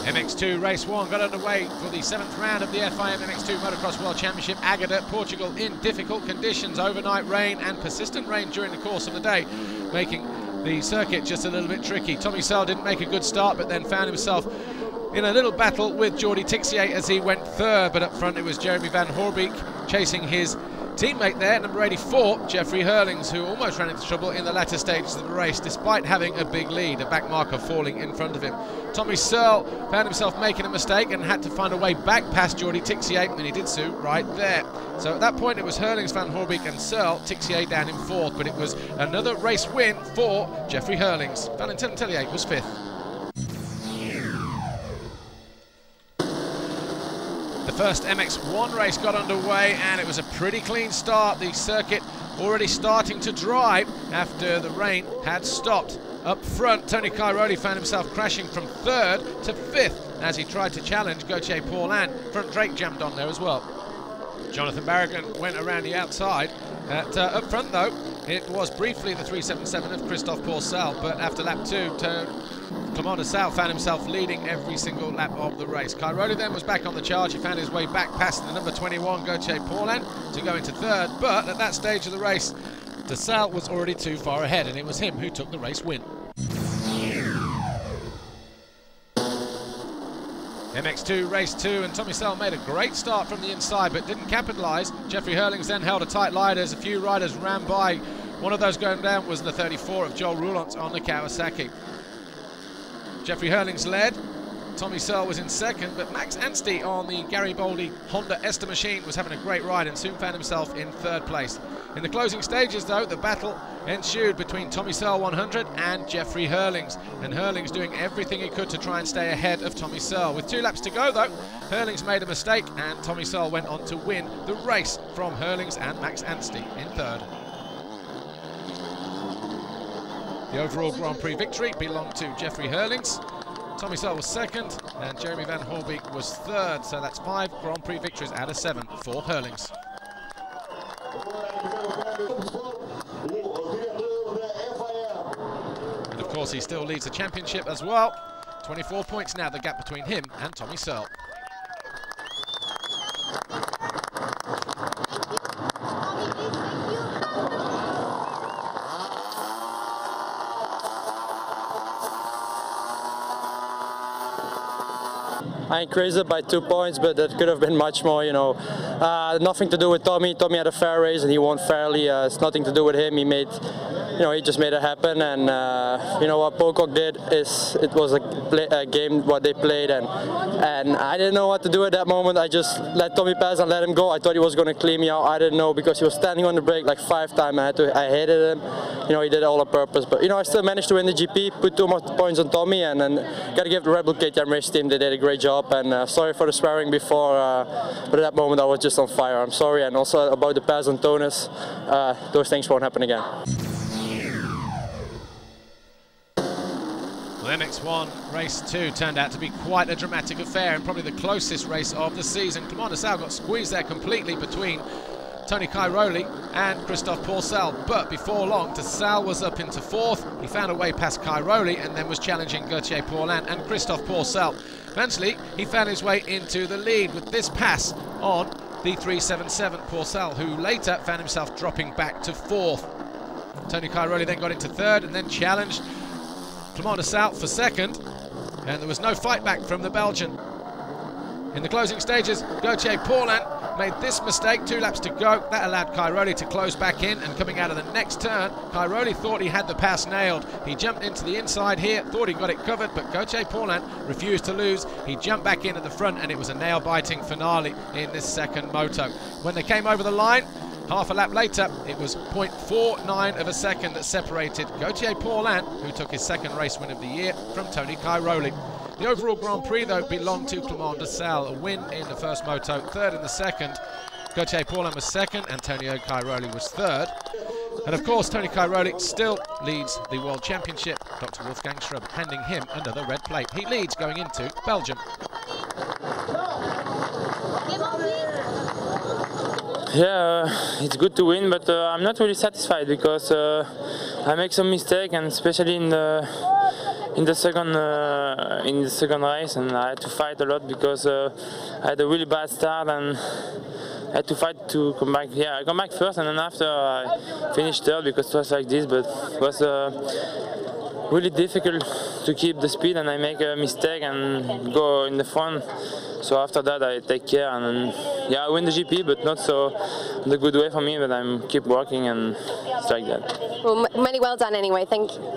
MX2 Race 1 got underway for the 7th round of the FIM MX2 Motocross World Championship. Agueda, Portugal, in difficult conditions, overnight rain and persistent rain during the course of the day, making the circuit just a little bit tricky. Tommy Searle didn't make a good start, but then found himself in a little battle with Jordi Tixier as he went third, but up front it was Jeremy Van Hoorbeek chasing his teammate there, number 84, Jeffrey Hurlings, who almost ran into trouble in the latter stages of the race, despite having a big lead, a back marker falling in front of him. Tommy Searle found himself making a mistake and had to find a way back past Jordi Tixier, and he did so right there. So at that point it was Hurlings, Van Hoorbeek and Searle, Tixier down in 4th, but it was another race win for Jeffrey Hurlings. Valentin Tellier was 5th. The first MX1 race got underway and it was a pretty clean start. The circuit already starting to dry after the rain had stopped. Up front, Tony Cairoli found himself crashing from 3rd to 5th as he tried to challenge Gauthier Paulin. Front Drake jammed on there as well. Jonathan Barragan went around the outside. Up front though, it was briefly the 377 of Christophe Pourcel, but after lap 2, Clement de Sal found himself leading every single lap of the race. Cairoli then was back on the charge. He found his way back past the number 21, Gauthier Paulin, to go into 3rd, but at that stage of the race, de Sal was already too far ahead, and it was him who took the race win. MX2 Race 2, and Tommy Searle made a great start from the inside but didn't capitalise. Jeffrey Hurlings then held a tight line as a few riders ran by. One of those going down was the 34 of Joel Roulant on the Kawasaki. Jeffrey Hurlings led, Tommy Searle was in 2nd, but Max Anstey on the Garibaldi Honda Ester machine was having a great ride and soon found himself in 3rd place. In the closing stages though, the battle ensued between Tommy Searle 100 and Jeffrey Hurlings, and Hurlings doing everything he could to try and stay ahead of Tommy Searle. With 2 laps to go though, Hurlings made a mistake and Tommy Searle went on to win the race from Hurlings and Max Anstey in 3rd. The overall Grand Prix victory belonged to Jeffrey Hurlings. Tommy Searle was 2nd and Jeremy Van Hoorbeek was 3rd, so that's 5 Grand Prix victories out of 7 for Hurlings. And of course he still leads the championship as well. 24 points now, the gap between him and Tommy Searle. I increased it by 2 points, but that could have been much more, you know. Nothing to do with Tommy. Tommy had a fair race and he won fairly. It's nothing to do with him. He made, you know, he just made it happen. And you know what Pocock did is, it was a game what they played, and I didn't know what to do at that moment. I just let Tommy pass and let him go. I thought he was going to clean me out. I didn't know because he was standing on the brake like 5 times. I hated him. You know, he did it all on purpose. But you know, I still managed to win the GP, put 2 more points on Tommy, and then got to give the Red Bull KTM race team. They did a great job. And sorry for the swearing before, but at that moment I was just on fire. I'm sorry, and also about the pass on Tonus, those things won't happen again. Well, MX1 Race 2 turned out to be quite a dramatic affair and probably the closest race of the season. Clement de Sal got squeezed there completely between Tony Cairoli and Christophe Pourcel, but before long de Sal was up into 4th. He found a way past Cairoli and then was challenging Gauthier Paulin and Christophe Pourcel. Eventually he found his way into the lead with this pass on the 377 Pourcel, who later found himself dropping back to 4th. Tony Cairoli then got into 3rd and then challenged Clement de Sal for 2nd, and there was no fight back from the Belgian. In the closing stages, Gauthier Paulin made this mistake, 2 laps to go. That allowed Cairoli to close back in, and coming out of the next turn, Cairoli thought he had the pass nailed. He jumped into the inside here, thought he got it covered, but Gauthier Paulin refused to lose. He jumped back in at the front, and it was a nail-biting finale in this 2nd moto. When they came over the line, half a lap later, it was 0.49 of a second that separated Gauthier Paulin, who took his 2nd race win of the year, from Tony Cairoli. The overall Grand Prix, though, belonged to Clement de Sal. A win in the first moto, 3rd in the 2nd. Gauthier Paulin was 2nd, Antonio Cairoli was 3rd. And of course, Tony Cairoli still leads the World Championship. Dr. Wolfgang Schrub handing him another red plate. He leads going into Belgium. Yeah, it's good to win, but I'm not really satisfied because I make some mistake, and especially in in the second race, and I had to fight a lot because I had a really bad start and I had to fight to come back. Yeah, I come back first, and then after I finished third because it was like this, but it was really difficult to keep the speed, and I make a mistake and go in the front. So after that I take care, and then, yeah, I win the GP, but not so the good way for me, but I'm keep working, and it's like that. Well, many well done anyway, thank you.